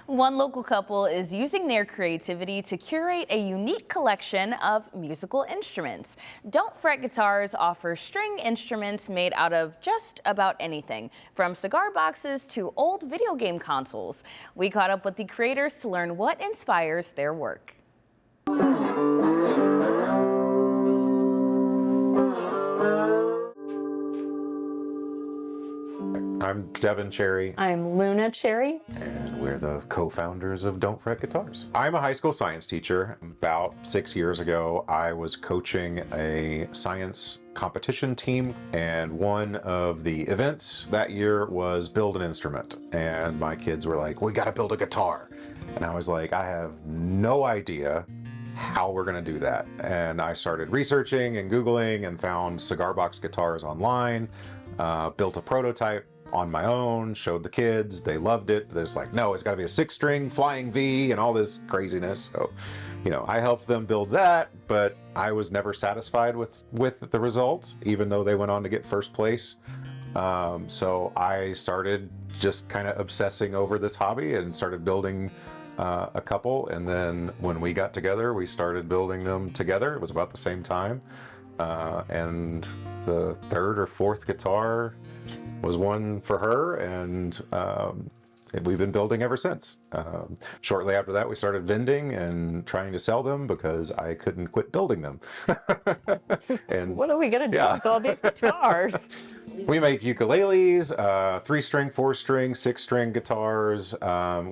One local couple is using their creativity to curate a unique collection of musical instruments. Don't Fret Guitars offers string instruments made out of just about anything, from cigar boxes to old video game consoles. We caught up with the creators to learn what inspires their work. I'm Devin Cherry. I'm Luna Cherry. And we're the co-founders of Don't Fret Guitars. I'm a high school science teacher. About 6 years ago, I was coaching a science competition team, and one of the events that year was build an instrument. And my kids were like, we gotta build a guitar. And I was like, I have no idea how we're gonna do that. And I started researching and Googling and found cigar box guitars online, built a prototype on my own, showed the kids, they loved it. There's like, no, it's gotta be a 6-string flying V and all this craziness. So, you know, I helped them build that, but I was never satisfied with the result, even though they went on to get first place. So I started just kind of obsessing over this hobby and started building a couple. And then when we got together, we started building them together. It was about the same time. And the third or fourth guitar was one for her, and we've been building ever since. Shortly after that, we started vending and trying to sell them because I couldn't quit building them. And what are we gonna do with all these guitars? We make ukuleles, 3-string, 4-string, 6-string guitars.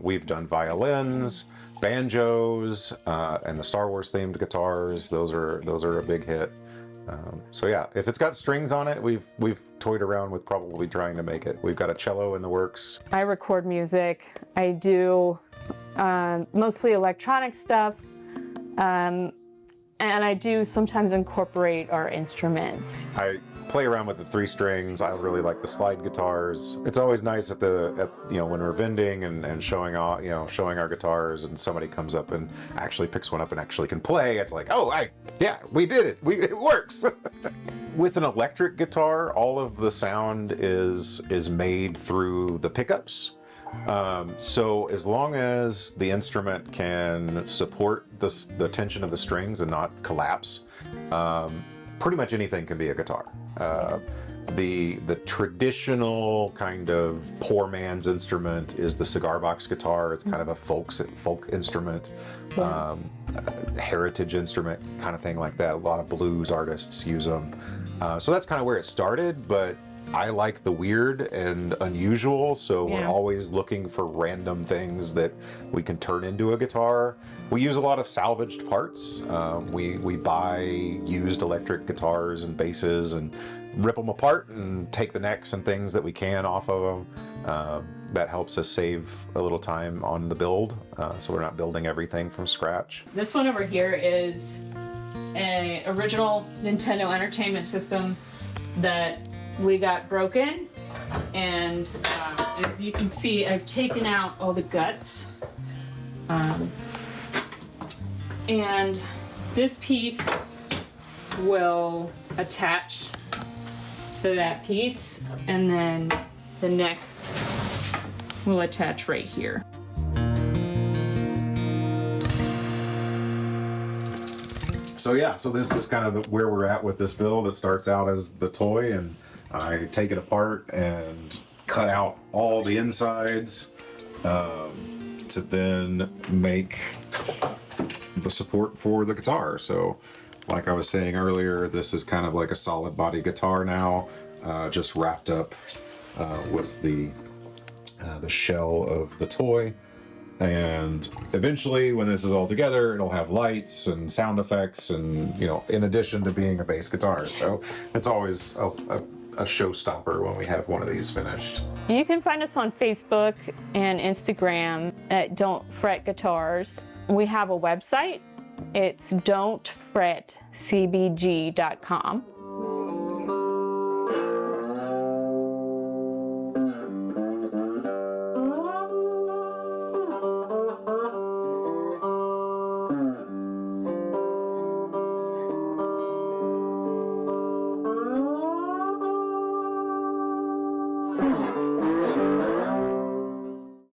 We've done violins, banjos, and the Star Wars themed guitars. Those are a big hit. So yeah, if it's got strings on it, we've toyed around with probably trying to make it. We've got a cello in the works. I record music. I do mostly electronic stuff, and I do sometimes incorporate our instruments. I play around with the 3 strings. I really like the slide guitars. It's always nice at you know, when we're vending and showing off, you know, showing our guitars, and somebody comes up and actually picks one up and actually can play. It's like, oh, yeah, we did it. It works. With an electric guitar, all of the sound is made through the pickups. So as long as the instrument can support the tension of the strings and not collapse, pretty much anything can be a guitar. The traditional kind of poor man's instrument is the cigar box guitar. It's kind of a folk instrument, heritage instrument kind of thing like that. A lot of blues artists use them. So that's kind of where it started, but I like the weird and unusual, so we're always looking for random things that we can turn into a guitar. We use a lot of salvaged parts. We buy used electric guitars and basses and rip them apart and take the necks and things that we can off of them. That helps us save a little time on the build, so we're not building everything from scratch. This one over here is an original Nintendo Entertainment System that we got broken, and as you can see, I've taken out all the guts, and this piece will attach to that piece, and then the neck will attach right here. So yeah, so this is kind of where we're at with this build. It starts out as the toy, and I take it apart and cut out all the insides to then make the support for the guitar. So like I was saying earlier, this is kind of like a solid body guitar now, just wrapped up with the shell of the toy. And eventually, when this is all together, it'll have lights and sound effects, and, you know, in addition to being a bass guitar. So it's always a showstopper when we have one of these finished. You can find us on Facebook and Instagram at Don't Fret Guitars. We have a website. It's don'tfretcbg.com.